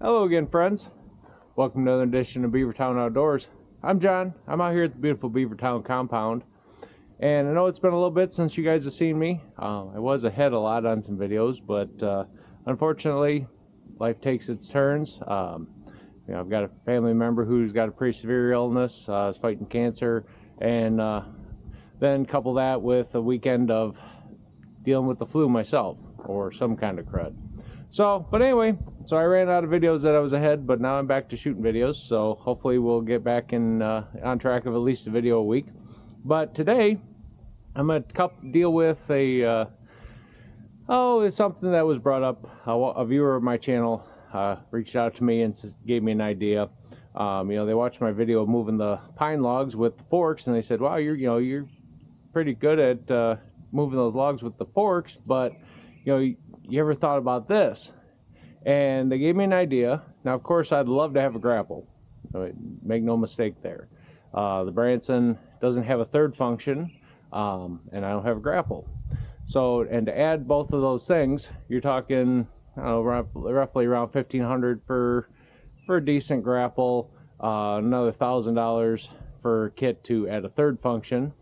Hello again, friends. Welcome to another edition of Beavertown Outdoors. I'm John. I'm out here at the beautiful Beavertown compound, and I know it's been a little bit since you guys have seen me. I was ahead a lot on some videos, but unfortunately, life takes its turns. I've got a family member who's got a pretty severe illness, is fighting cancer, and then couple that with a weekend of dealing with the flu myself, or some kind of crud. But anyway, I ran out of videos that I was ahead, but now I'm back to shooting videos, so hopefully we'll get back in on track of at least a video a week. But today, I'm going to deal with it's something that was brought up. A viewer of my channel reached out to me and gave me an idea. They watched my video of moving the pine logs with the forks, and they said, "Wow, you're pretty good at moving those logs with the forks, but you ever thought about this?" And they gave me an idea. Now, of course, I'd love to have a grapple. Make no mistake there. The Branson doesn't have a third function, and I don't have a grapple. And to add both of those things, you're talking, I don't know, roughly around $1,500 for a decent grapple. Another $1,000 for a kit to add a third function,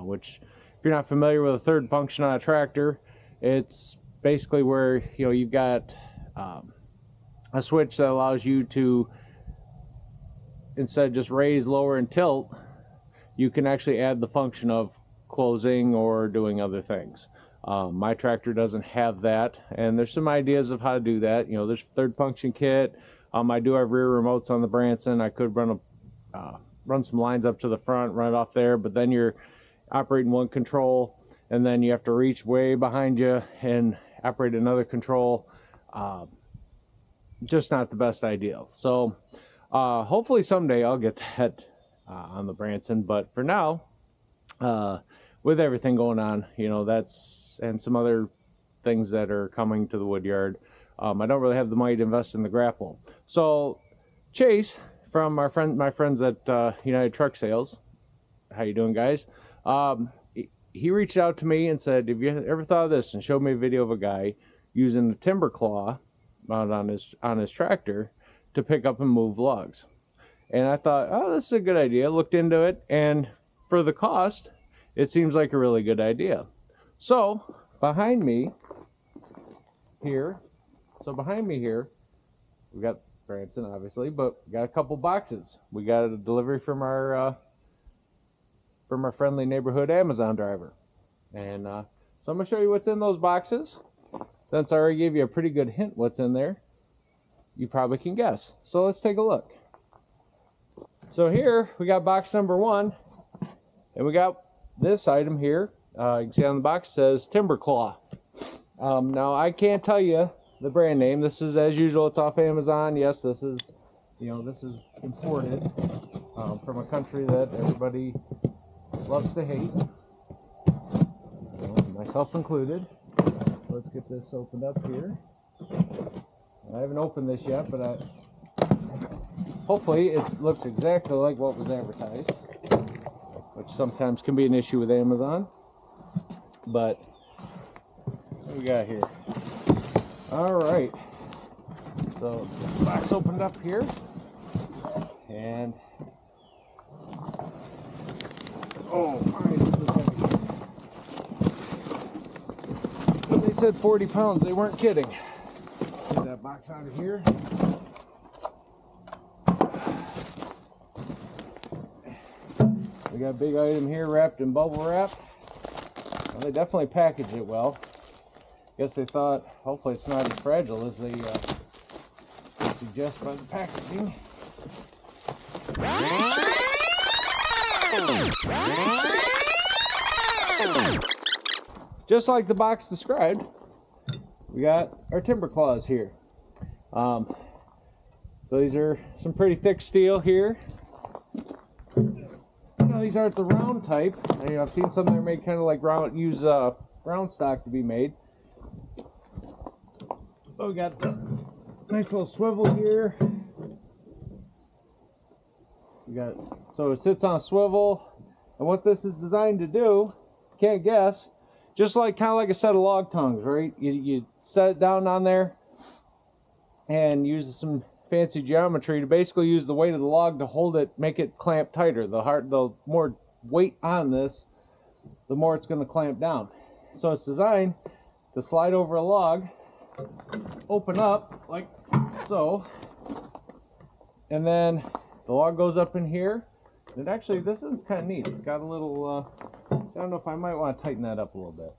which, if you're not familiar with a third function on a tractor, it's basically where you've got a switch that allows you to, instead of just raise, lower, and tilt, you can actually add the function of closing or doing other things. My tractor doesn't have that, and there's some ideas of how to do that. There's third function kit. I do have rear remotes on the Branson. I could run some lines up to the front, run it off there, but then you're operating one control, and then you have to reach way behind you and operate another control. Just not the best idea. So hopefully someday I'll get that on the Branson, but for now, with everything going on, and some other things that are coming to the woodyard, I don't really have the money to invest in the grapple. So Chase, from my friends at United Truck Sales, how you doing, guys? He reached out to me and said, "Have you ever thought of this?" and showed me a video of a guy using the timber claw mounted on his tractor to pick up and move logs. And I thought, oh, this is a good idea. Looked into it, and for the cost, it seems like a really good idea. So behind me here, we got Branson, obviously, but we got a couple boxes. We got a delivery from our friendly neighborhood Amazon driver, and so I'm gonna show you what's in those boxes. Since I already gave you a pretty good hint what's in there, you probably can guess. So let's take a look. So here we got box number 1, and we got this item here. You can see on the box it says Timber Claw. Now I can't tell you the brand name. This is, as usual, it's off Amazon. Yes, this is imported from a country that everybody loves to hate, myself included. Let's get this opened up here. I haven't opened this yet, but hopefully it looks exactly like what was advertised, which sometimes can be an issue with Amazon. But what we got here? All right, so let's get the box opened up here, and oh my, this is heavy. They said 40 pounds, they weren't kidding. Get that box out of here. We got a big item here wrapped in bubble wrap. Well, they definitely packaged it well. Guess they thought, hopefully it's not as fragile as they suggest by the packaging. Just like the box described, we got our timber claws here. So these are some pretty thick steel here. These aren't the round type. I've seen some that are made kind of like round, use round stock to be made. Oh, we got the nice little swivel here. We got, so it sits on a swivel, and what this is designed to do, can't guess, just like kind of like a set of log tongues, right? You set it down on there and use some fancy geometry to basically use the weight of the log to hold it, make it clamp tighter. The more weight on this, the more it's going to clamp down. So it's designed to slide over a log, open up like so, and then the log goes up in here. And actually, this one's kind of neat. It's got a little, I don't know if I might want to tighten that up a little bit.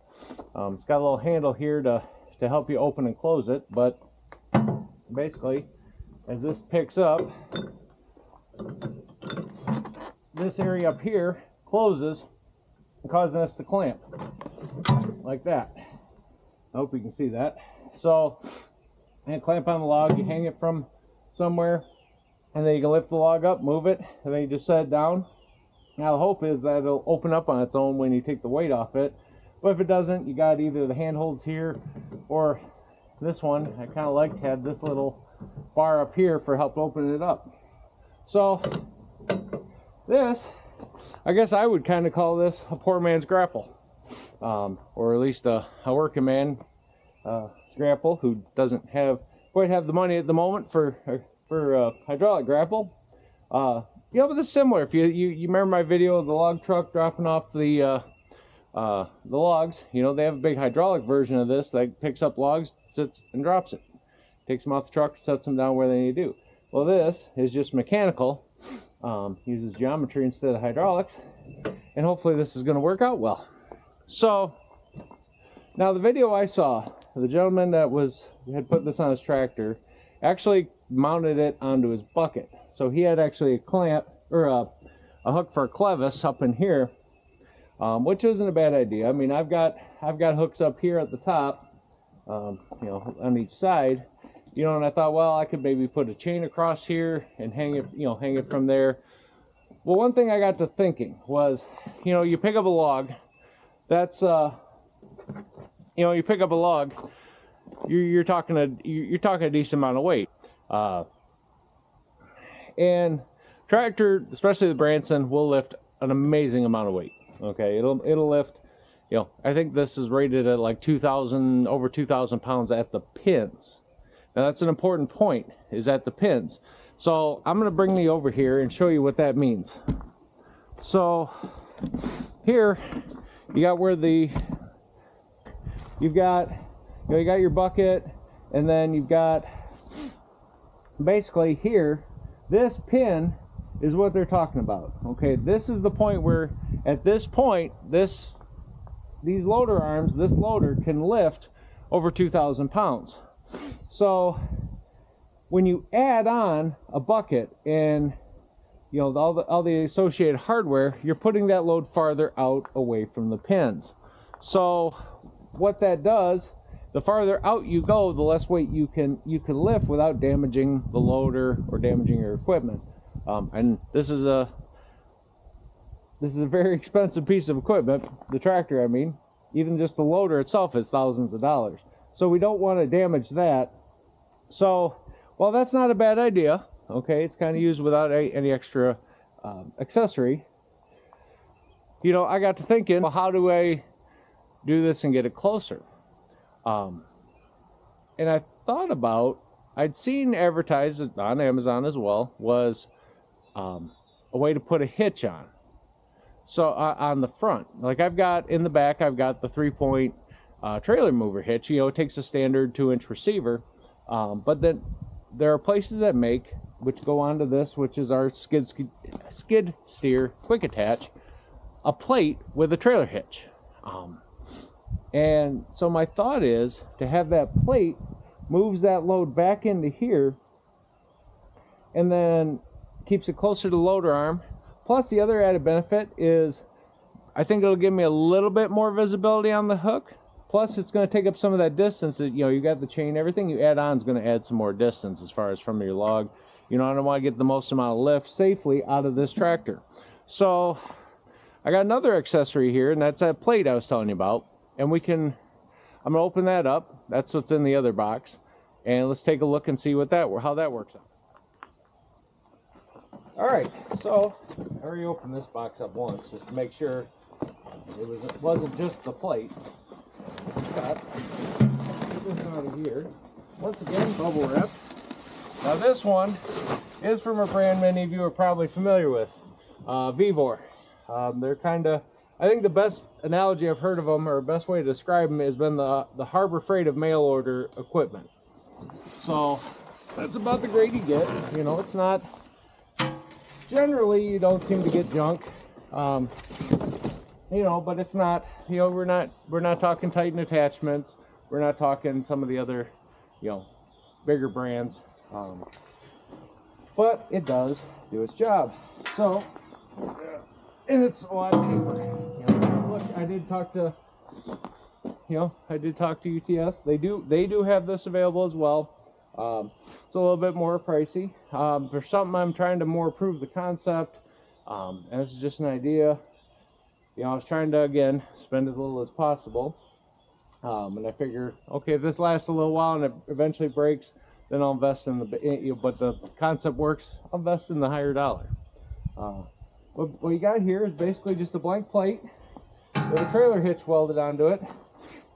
It's got a little handle here to help you open and close it, but basically, as this picks up, this area up here closes, causing us to clamp like that. I hope you can see that. So, and clamp on the log, you hang it from somewhere, and then you can lift the log up, move it, and then you just set it down. Now the hope is that it'll open up on its own when you take the weight off it. But if it doesn't, you got either the handholds here, or this one, I kind of liked, had this little bar up here for help opening it up. So this, I guess I would kind of call this a poor man's grapple, or at least a working man grapple who doesn't quite have the money at the moment for hydraulic grapple. But this is similar. If you remember my video of the log truck dropping off the logs, they have a big hydraulic version of this that picks up logs, sits and drops it. Takes them off the truck, sets them down where they need to do. Well, this is just mechanical, uses geometry instead of hydraulics, and hopefully this is going to work out well. So, now the video I saw, the gentleman that had put this on his tractor actually mounted it onto his bucket. So he had actually a clamp, or a hook for a clevis up in here, which isn't a bad idea. I mean, I've got hooks up here at the top, on each side. And I thought, well, I could maybe put a chain across here and hang it from there. Well, one thing I got to thinking was, you pick up a log, that's, you pick up a log, you're talking a decent amount of weight. And tractor, especially the Branson, will lift an amazing amount of weight. Okay, it'll lift, I think this is rated at like over 2,000 pounds at the pins. Now that's an important point, is at the pins. So I'm going to bring you over here and show you what that means. So here you got where you've got your bucket, and then you've got basically here, this pin is what they're talking about. Okay, this is the point where at this point these loader arms, this loader can lift over 2,000 pounds. So when you add on a bucket and all the associated hardware, you're putting that load farther out away from the pins. So what that does, the farther out you go, the less weight you can lift without damaging the loader or damaging your equipment. And this is a very expensive piece of equipment, the tractor, I mean. Even just the loader itself is thousands of dollars. So we don't want to damage that. So, well, that's not a bad idea. Okay, it's kind of used without any extra accessory. I got to thinking, well, how do I do this and get it closer? And I thought about, I'd seen advertised on Amazon as well, was a way to put a hitch on. So on the front, like I've got in the back, I've got the 3-point trailer mover hitch. It takes a standard 2-inch receiver, but then there are places that make, which go onto this, which is our skid steer quick attach, a plate with a trailer hitch. And so my thought is to have that plate moves that load back into here and then keeps it closer to the loader arm. Plus the other added benefit is I think it'll give me a little bit more visibility on the hook. Plus it's going to take up some of that distance that, you know, you got the chain, everything you add on is going to add some more distance as far as from your log. You know, I don't want to get the most amount of lift safely out of this tractor. So I got another accessory here, and that's that plate I was telling you about. And I'm going to open that up. That's what's in the other box. And let's take a look and see how that works out. All right, so I already opened this box up once just to make sure it wasn't just the plate. Got this out of here. Once again, bubble wrap. Now this one is from a brand many of you are probably familiar with, Vevor. They're kind of, I think the best analogy I've heard of them, or best way to describe them, has been the Harbor Freight of mail order equipment. So that's about the grade you get. You know, it's not, generally you don't seem to get junk. You know, but it's not, you know, we're not talking Titan attachments. We're not talking some of the other, you know, bigger brands. But it does do its job. So, and it's a lot cheaper. You know, look, I did talk to UTS. They do have this available as well. It's a little bit more pricey. For something I'm trying to more prove the concept, and this is just an idea. You know, I was trying to, again, spend as little as possible. And I figure, okay, if this lasts a little while and it eventually breaks, then I'll invest in but the concept works, I'll invest in the higher dollar. What you got here is basically just a blank plate with a trailer hitch welded onto it.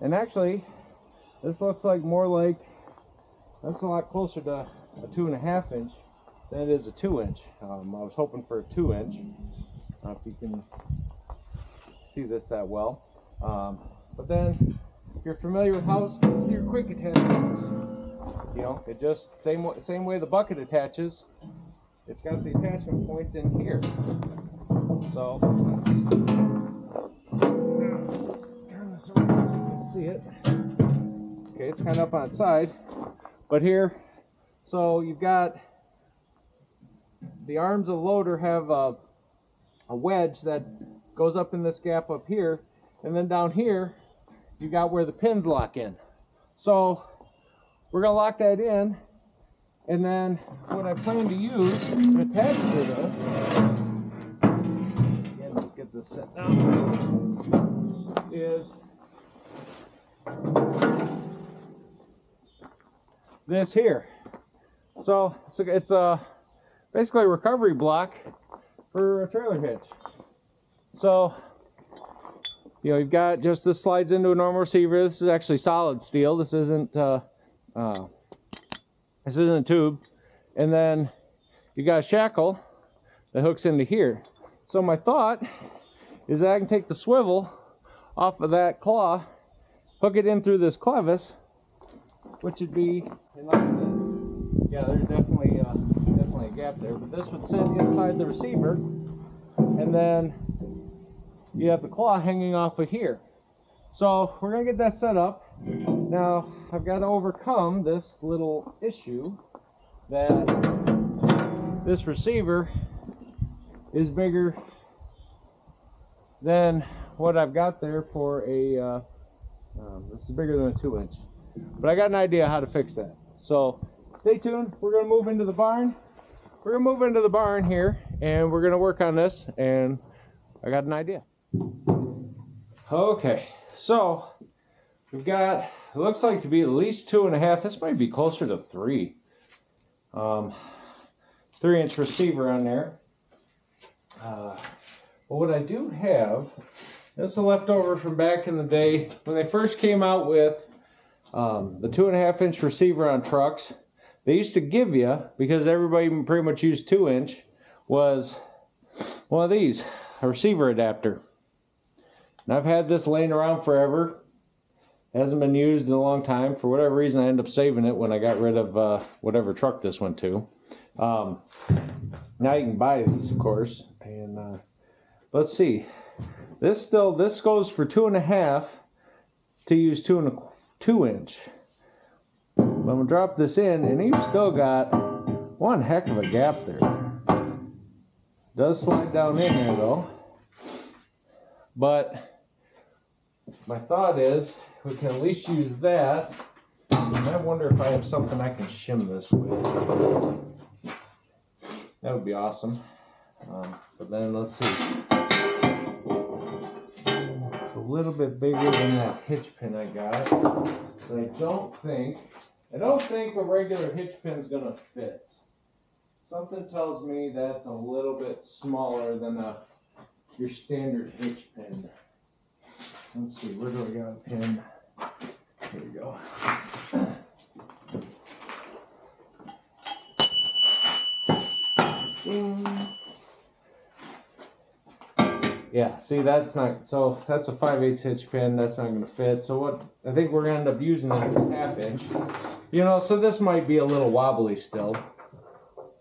And actually, this looks like that's a lot closer to a 2.5 inch than it is a 2 inch. I was hoping for a 2 inch. I don't know if you can see this that well. But then, if you're familiar with how skid steer quick attachments, you know, it just, same way the bucket attaches, it's got the attachment points in here. So, let's turn this around so you can see it. Okay, it's kind of up on its side. But here, so you've got, the arms of the loader have a wedge that goes up in this gap up here, and then down here, you got where the pins lock in. So, we're going to lock that in, and then what I plan to use to attach to this, again, let's get this set down, is this here. So it's basically a recovery block for a trailer hitch. So, you know, you've got just this slides into a normal receiver. This is actually solid steel. This isn't a tube. And then you got a shackle that hooks into here. So my thought is that I can take the swivel off of that claw, hook it in through this clevis, which would be, and like I said, yeah, there's definitely a gap there, but this would sit inside the receiver, and then you have the claw hanging off of here. So we're gonna get that set up. Now I've got to overcome this little issue that this receiver is bigger than what I've got there for a this is bigger than a 2 inch, but I got an idea how to fix that. So stay tuned. We're gonna move into the barn. We're gonna move into the barn here, and we're gonna work on this, and I got an idea. Okay, so we've got, it looks like to be at least 2.5. This might be closer to 3. 3 inch receiver on there. But what I do have, this is a leftover from back in the day when they first came out with the 2.5 inch receiver on trucks. They used to give you, because everybody pretty much used 2 inch, was one of these, a receiver adapter. And I've had this laying around forever. It hasn't been used in a long time. For whatever reason, I ended up saving it when I got rid of whatever truck this went to. Now you can buy these, of course. And let's see. This goes for 2.5. to use 2-inch. I'm going to drop this in, and you've still got one heck of a gap there. Does slide down in there though. But my thought is we can at least use that. And I wonder if I have something I can shim this with. That would be awesome. But then let's see. It's a little bit bigger than that hitch pin I got. But I don't think a regular hitch pin is going to fit. Something tells me that's a little bit smaller than your standard hitch pin. Let's see, where do I got a pin? Here we go. Yeah, see, that's not, so that's a 5/8 hitch pin. That's not going to fit. So what I think we're going to end up using is this 1/2 inch. You know, so this might be a little wobbly still.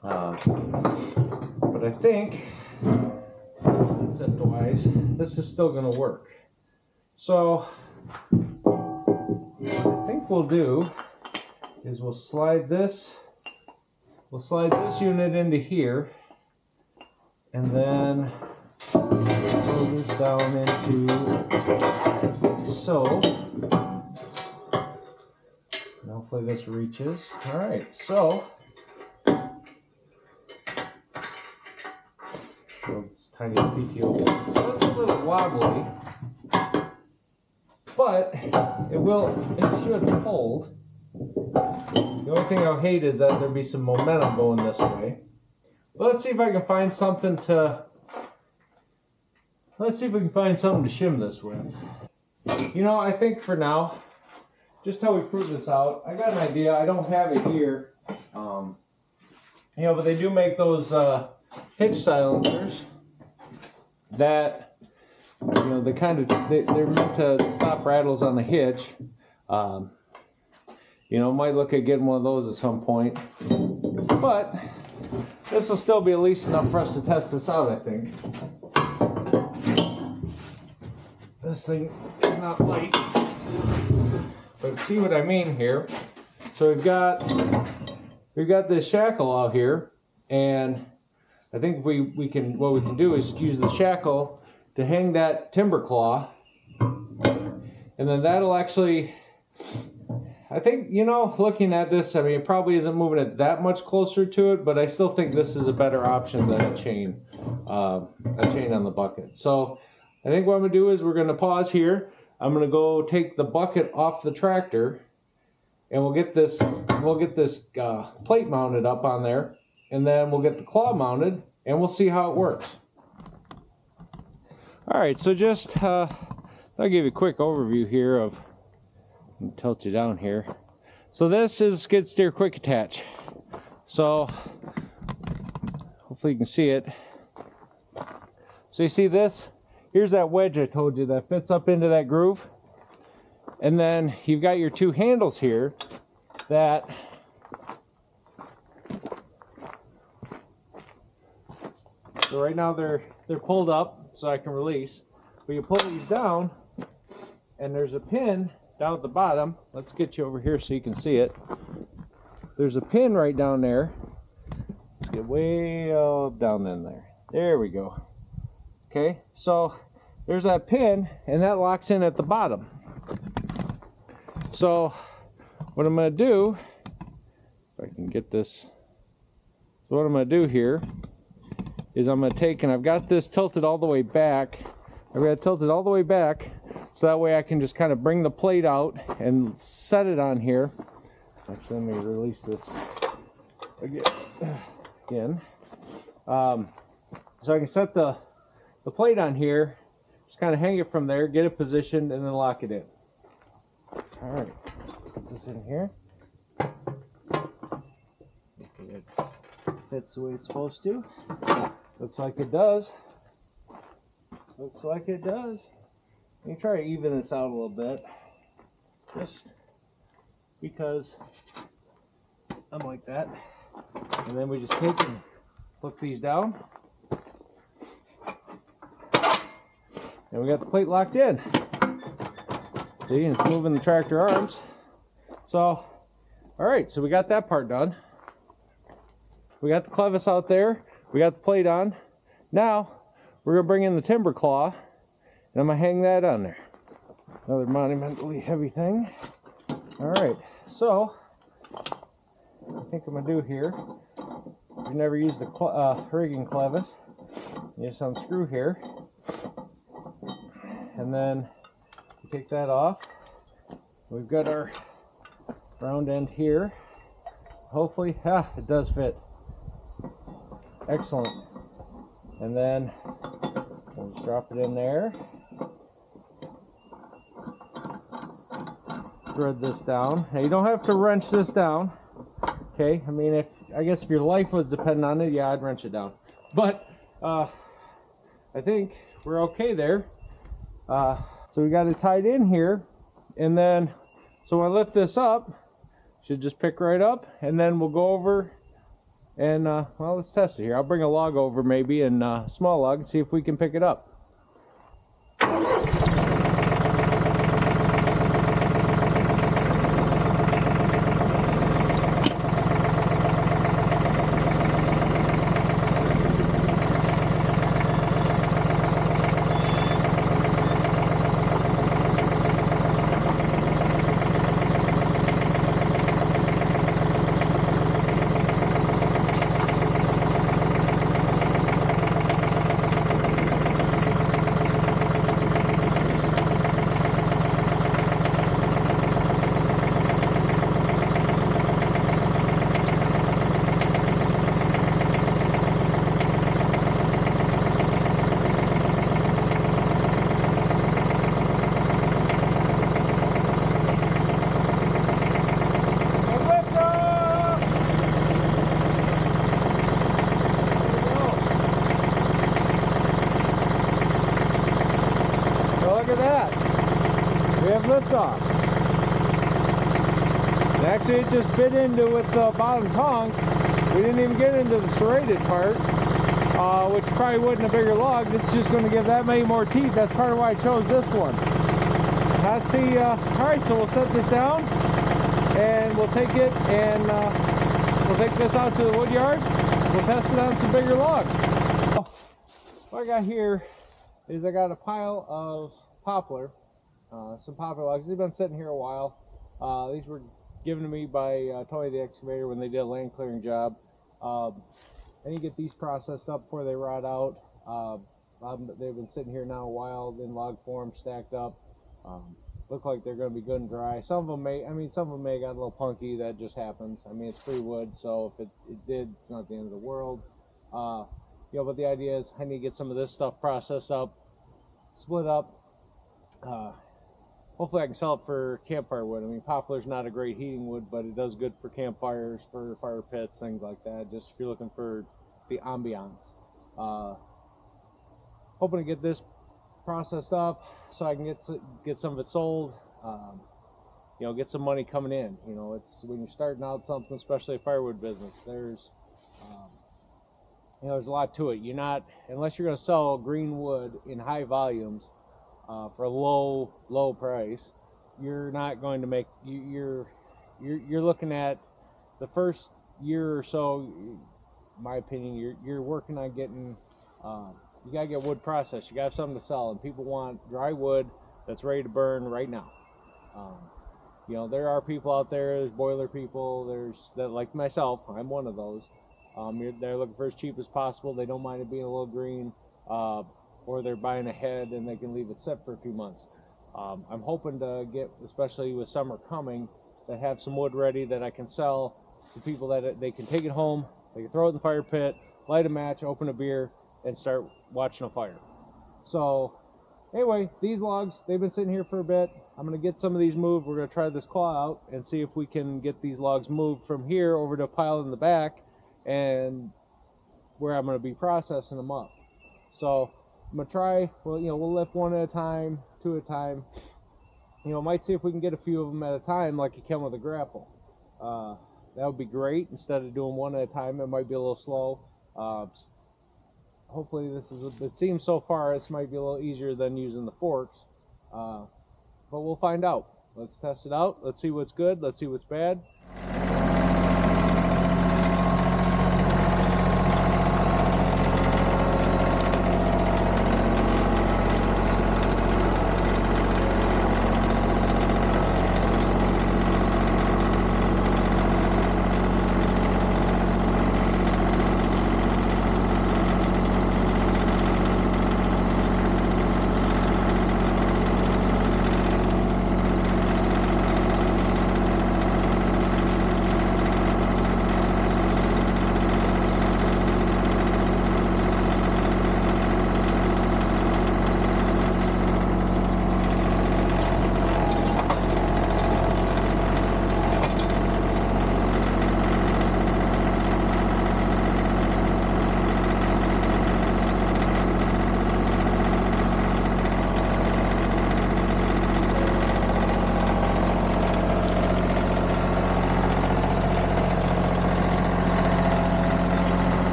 But I think, concept-wise, this is still going to work. So what I think we'll do is we'll slide this unit into here, and then throw this down into so. And hopefully this reaches. All right, so it's tiny PTO. So it's a little wobbly, but it should hold. The only thing I'll hate is that there'll be some momentum going this way. But let's see if I can find something to. Let's see if we can find something to shim this with. You know, I think for now, just how we prove this out, I got an idea. I don't have it here, you know, but they do make those hitch silencers that, you know, they're meant to stop rattles on the hitch. You know, might look at getting one of those at some point, but this will still be at least enough for us to test this out, I think. This thing is not light, but see what I mean here. So we've got this shackle out here, and I think what we can do is use the shackle to hang that timber claw, and then that'll actually, I think, you know, looking at this, I mean, it probably isn't moving it that much closer to it, but I still think this is a better option than a chain on the bucket. So I think what I'm going to do is we're going to pause here. I'm going to go take the bucket off the tractor, and we'll get this plate mounted up on there, and then we'll get the claw mounted, and we'll see how it works. All right, so just I'll give you a quick overview here of. I'll tilt you down here. So this is skid steer quick attach. So hopefully you can see it. So you see this? Here's that wedge I told you that fits up into that groove. And then you've got your two handles here that so right now they're pulled up so I can release. But you pull these down and there's a pin down at the bottom. Let's get you over here so you can see it. There's a pin right down there. Let's get way up down in there. There we go. Okay, so there's that pin, and that locks in at the bottom. So what I'm going to do, if I can get this, so what I'm going to do here is I'm going to take, and I've got this tilted all the way back. I've got it tilted all the way back, so that way I can just kind of bring the plate out and set it on here. Actually, let me release this again. So I can set the plate on here, just kind of hang it from there, get it positioned, and then lock it in. All right, let's get this in here. It fits the way it's supposed to. Looks like it does. Looks like it does. Let me try to even this out a little bit, just because I'm like that. And then we just take and flip these down. And we got the plate locked in. See, and it's moving the tractor arms. So, all right, so we got that part done. We got the clevis out there. We got the plate on. Now, we're going to bring in the timber claw, and I'm going to hang that on there. Another monumentally heavy thing. All right, so I think I'm going to do here, you never use the rigging clevis. You just unscrew here, and then you take that off. We've got our round end here. Hopefully, it does fit. Excellent. And then we'll just drop it in there. Thread this down. Now you don't have to wrench this down. Okay, I mean, I guess if your life was dependent on it, yeah, I'd wrench it down. But I think we're okay there. So we got it tied in here, and then so when I lift this up, should just pick right up, and then we'll go over and well, let's test it here. I'll bring a log over, maybe, and small log, and see if we can pick it up. Look at that. We have liftoff. And actually it just bit into with the bottom tongs. We didn't even get into the serrated part, which probably wouldn't a bigger log. This is just going to give that many more teeth. That's part of why I chose this one. Let's see. Alright, so we'll set this down and we'll take it and we'll take this out to the wood yard. We'll test it on some bigger logs. What I got here is I got a pile of poplar, some poplar logs. They've been sitting here a while. These were given to me by Tony the excavator when they did a land clearing job. I need to get these processed up before they rot out. They've been sitting here now a while in log form, stacked up. Look like they're going to be good and dry. Some of them may, some of them may got a little punky. That just happens. I mean, it's free wood, so if it did, it's not the end of the world. You know, but the idea is I need to get some of this stuff processed up, split up. Hopefully I can sell it for campfire wood. I mean, poplar's not a great heating wood, but it does good for campfires, for fire pits, things like that. Just if you're looking for the ambiance. Hoping to get this processed up so I can get some of it sold. You know, get some money coming in. You know, it's when you're starting out something, especially a firewood business. There's you know, there's a lot to it. You're not, unless you're going to sell green wood in high volumes for a low price, you're not going to make. You're looking at the first year or so. In my opinion, you're working on getting. You gotta get wood processed. You gotta have something to sell, and people want dry wood that's ready to burn right now. You know, there are people out there. There's boiler people. There's that, like myself. I'm one of those. They're looking for as cheap as possible. They don't mind it being a little green, or they're buying ahead and they can leave it set for a few months. I'm hoping to get, especially with summer coming, to have some wood ready that I can sell to people that they can take it home, they can throw it in the fire pit, light a match, open a beer, and start watching a fire. So anyway, these logs, they've been sitting here for a bit. I'm going to get some of these moved. We're going to try this claw out and see if we can get these logs moved from here over to a pile in the back, and where I'm going to be processing them up. So I'm going to try, well, you know, we'll lift one at a time, two at a time. You know, might see if we can get a few of them at a time like you can with a grapple. That would be great. Instead of doing one at a time, it might be a little slow. Hopefully this is, it seems so far this might be a little easier than using the forks. but we'll find out. Let's test it out. Let's see what's good. Let's see what's bad.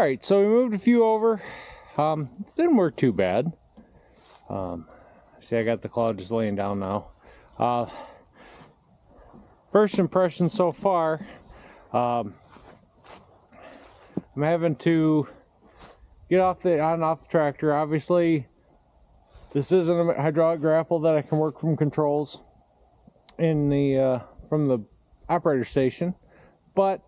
Alright, so we moved a few over. It didn't work too bad. See, I got the claw just laying down now. First impression so far, I'm having to get off the tractor. Obviously, this isn't a hydraulic grapple that I can work from controls in the from the operator station, but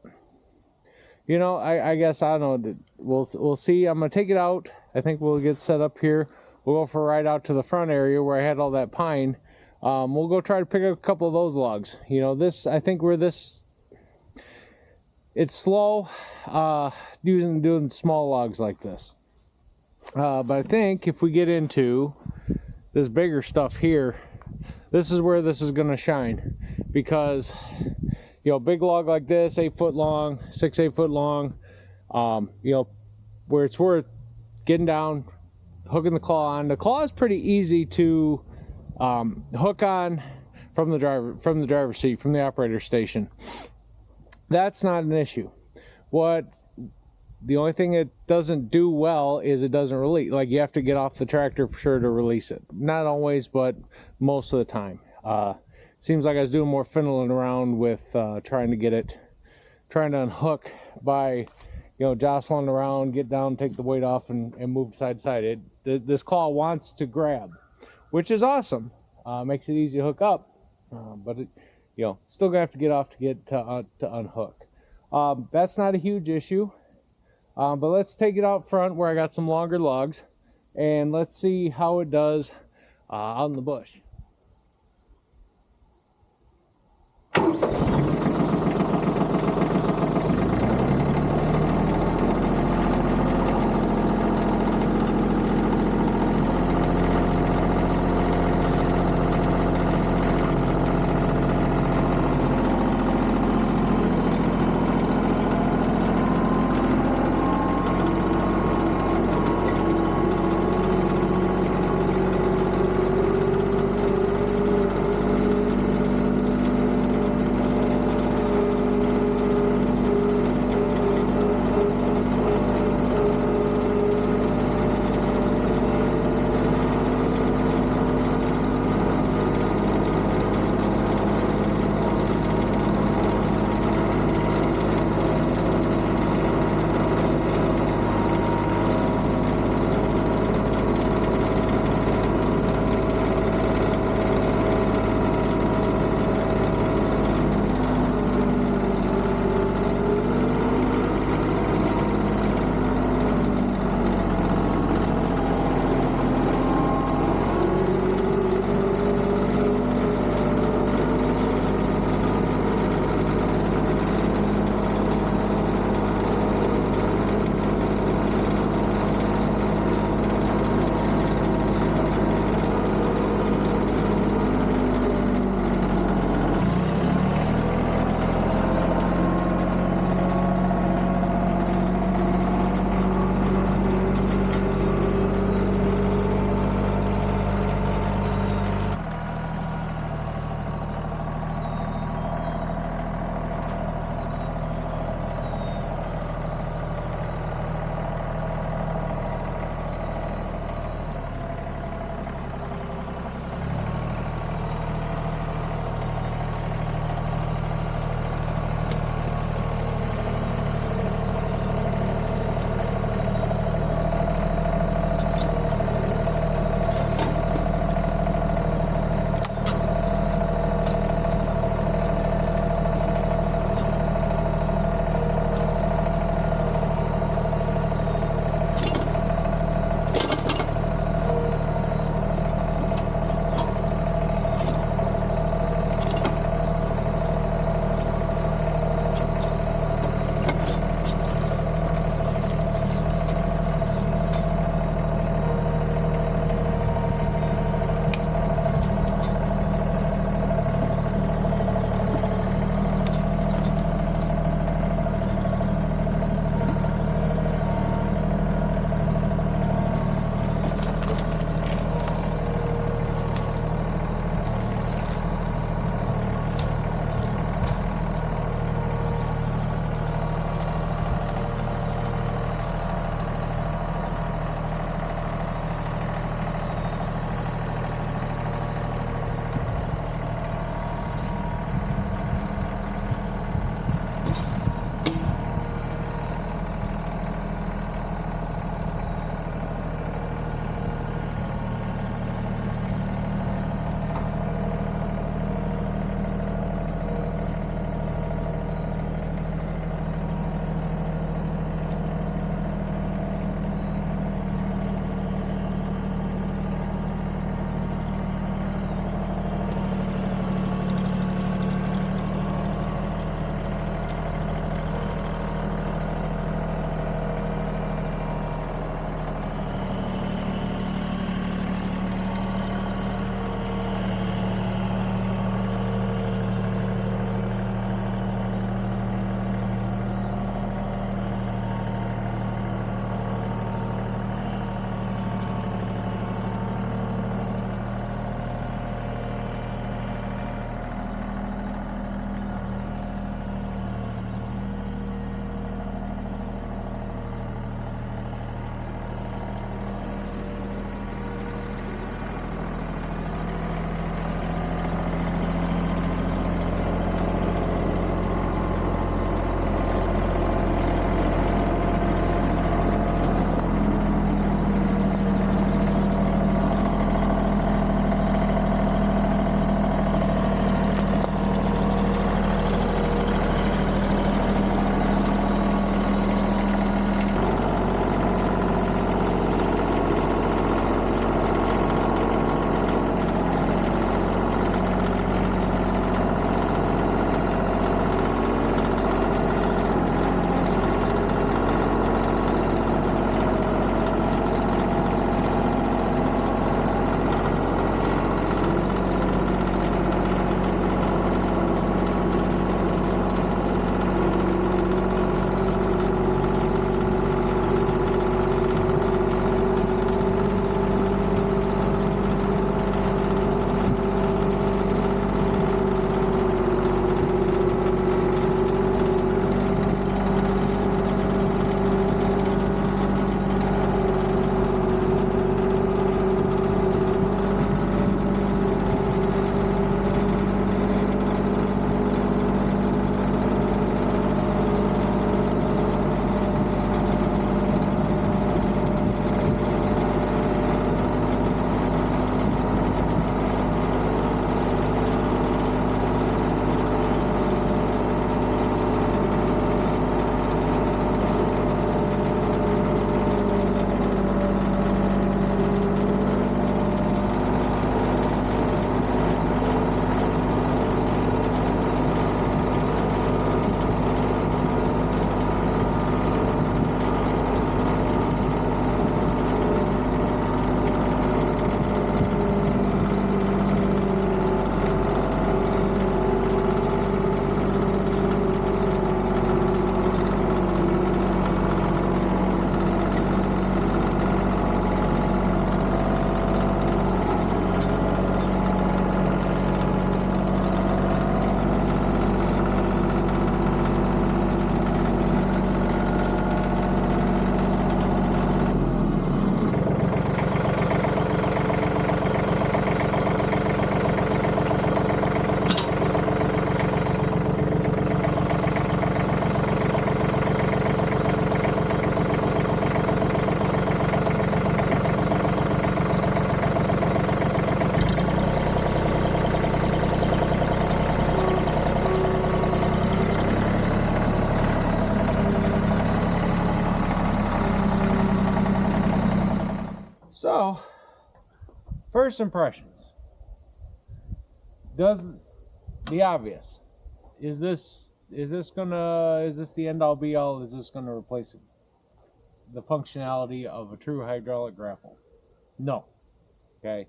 you know, I guess, I don't know, we'll see. I'm gonna take it out. I think we'll get set up here. We'll go for a ride out to the front area where I had all that pine. We'll go try to pick up a couple of those logs. You know, I think it's slow doing small logs like this. But I think if we get into this bigger stuff here, this is where this is going to shine, because you know, big log like this, 8 foot long, 6-8 foot long, you know, where it's worth getting down, hooking the claw on. The claw is pretty easy to hook on from the driver's seat, from the operator station. That's not an issue. The only thing it doesn't do well is it doesn't release. Like, you have to get off the tractor for sure to release it. Not always, but most of the time. Seems like I was doing more fiddling around with trying to unhook by, you know, jostling around, get down, take the weight off, and move side to side. This claw wants to grab, which is awesome. Makes it easy to hook up, but it, you know, still gonna have to get off to get to unhook. That's not a huge issue. But let's take it out front where I got some longer logs, and let's see how it does out in the bush. So, first impressions. Does the obvious. Is this the end all be all? Is this gonna replace the functionality of a true hydraulic grapple? No. Okay.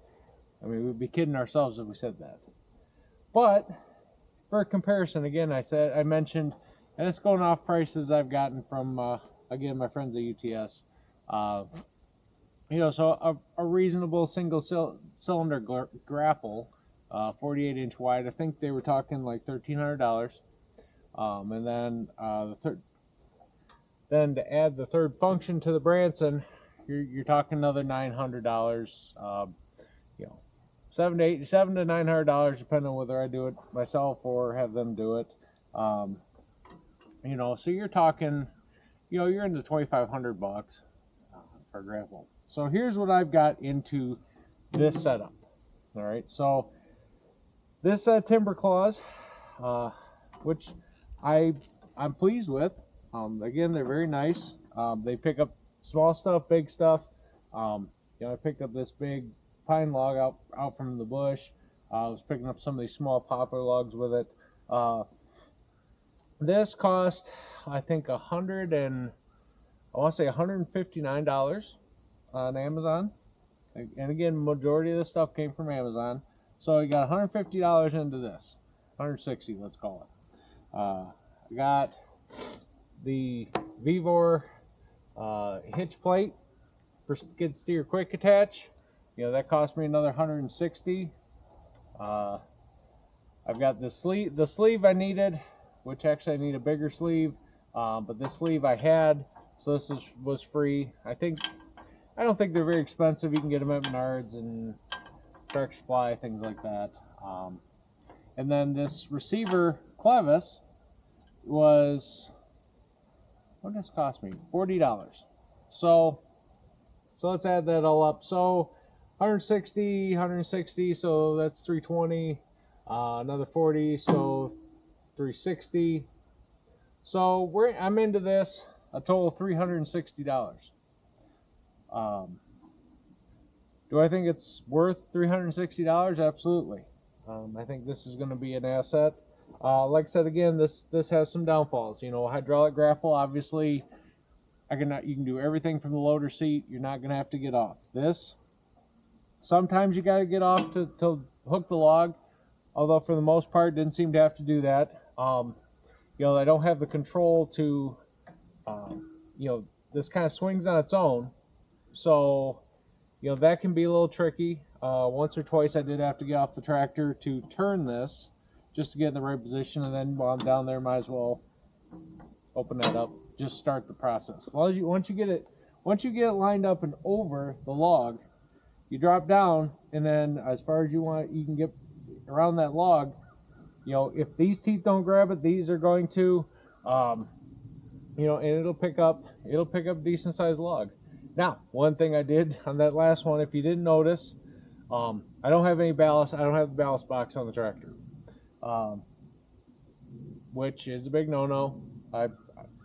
I mean, we'd be kidding ourselves if we said that. But for comparison, again, I mentioned, and it's going off prices I've gotten from again my friends at UTS. You know, so a reasonable single cylinder grapple, 48-inch wide. I think they were talking like $1,300. And then then to add the third function to the Branson, you're talking another $900. You know, $700 to $900, depending on whether I do it myself or have them do it. You know, so you're talking, you know, you're into $2,500 for a grapple. So here's what I've got into this setup. All right, so this timber claws, which I'm pleased with. Again, they're very nice. They pick up small stuff, big stuff. You know, I picked up this big pine log out from the bush. I was picking up some of these small poplar logs with it. This cost, I think, $159 on Amazon. And again, majority of the stuff came from Amazon. So you got $150 into this. $160, let's call it. I got the Vevor hitch plate for skid steer quick attach. You know, that cost me another $160. I've got the sleeve I needed, which actually I need a bigger sleeve, but this sleeve I had, so this was free. I don't think they're very expensive. You can get them at Menards and Tractor Supply, things like that. And then this receiver clevis was, what did this cost me? $40. So let's add that all up. So 160, so that's 320. Another 40, so 360. So I'm into this a total of $360. Do I think it's worth $360? Absolutely. I think this is going to be an asset. Like I said, again, this has some downfalls. You know, hydraulic grapple, obviously, you can do everything from the loader seat. You're not going to have to get off. This, sometimes you got to get off to hook the log, although for the most part, didn't seem to have to do that. You know, I don't have the control to, you know, this kind of swings on its own. So, you know, that can be a little tricky. Once or twice I did have to get off the tractor to turn this just to get in the right position, and then while I'm down there, might as well open that up, just start the process. As long as once you get it lined up and over the log, you drop down, and then as far as you want, you can get around that log. You know, if these teeth don't grab it, these are going to, you know, and it'll pick up a decent sized log. Now, one thing I did on that last one, if you didn't notice, I don't have any ballast. I don't have the ballast box on the tractor, which is a big no-no.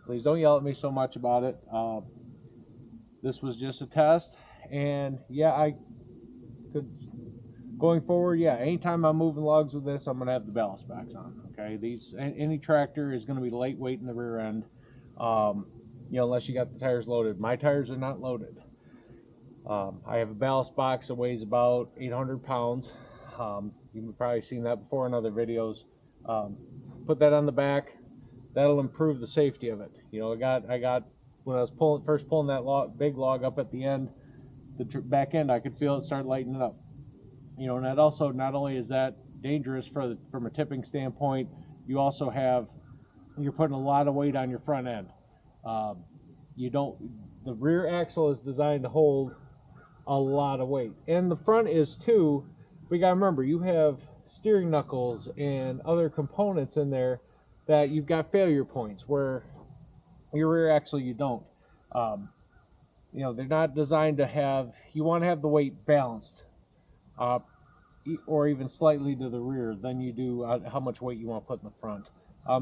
Please don't yell at me so much about it. This was just a test, and yeah, I could, going forward, yeah, anytime I'm moving logs with this, I'm gonna have the ballast box on. Okay, any tractor is gonna be lightweight in the rear end. You know, unless you got the tires loaded. My tires are not loaded. I have a ballast box that weighs about 800 pounds. You've probably seen that before in other videos. Put that on the back. That'll improve the safety of it. You know, I got when I was first pulling that big log up at the end, the back end, I could feel it start lightening up. You know, and that also, not only is that dangerous from a tipping standpoint, you're putting a lot of weight on your front end. The rear axle is designed to hold a lot of weight, and the front is too. We gotta remember, you have steering knuckles and other components in there that you've got failure points where your rear axle you don't. You know, they're not designed to have, you want to have the weight balanced or even slightly to the rear than you do how much weight you want to put in the front.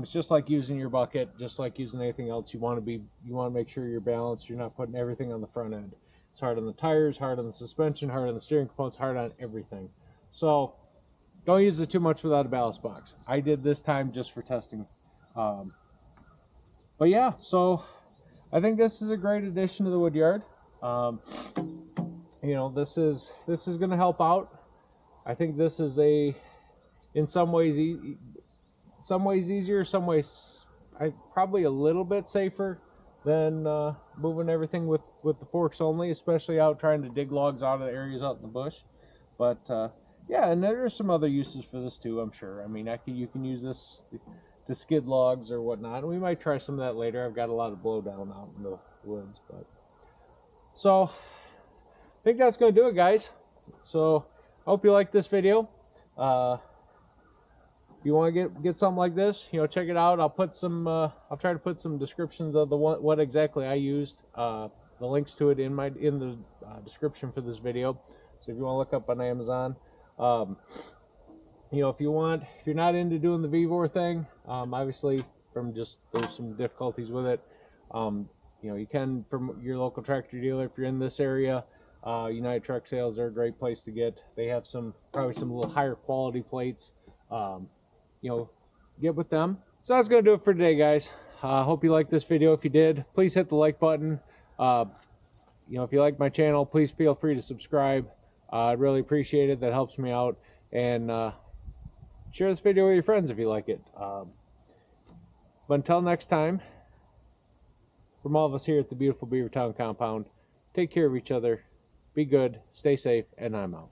It's just like using your bucket, just like using anything else. You want to make sure you're balanced. You're not putting everything on the front end. It's hard on the tires, hard on the suspension, hard on the steering components, hard on everything. So don't use it too much without a ballast box. I did this time just for testing. But yeah, so I think this is a great addition to the woodyard. You know, this is going to help out. I think this is in some ways easier, some ways probably a little bit safer than moving everything with the forks only, especially out trying to dig logs out of the areas out in the bush. But yeah, and there's some other uses for this too, I'm sure. I mean, you can use this to skid logs or whatnot. We might try some of that later. I've got a lot of blowdown out in the woods, but so I think that's going to do it, guys. So I hope you like this video. If you want to get something like this, you know, check it out. I'll put some I'll try to put some descriptions of what exactly I used, the links to it in the description for this video. So if you want to look up on Amazon, you know, if you're not into doing the VVOR thing, obviously there's some difficulties with it. You know, you can from your local tractor dealer if you're in this area. United Truck Sales are a great place to get. They have probably some little higher quality plates. You know, get with them. So that's gonna do it for today, guys. Hope you liked this video. If you did, please hit the like button. You know, if you like my channel, please feel free to subscribe. I'd really appreciate it. That helps me out. And share this video with your friends if you like it. But until next time, from all of us here at the beautiful Beavertown compound, take care of each other. Be good, stay safe, and I'm out.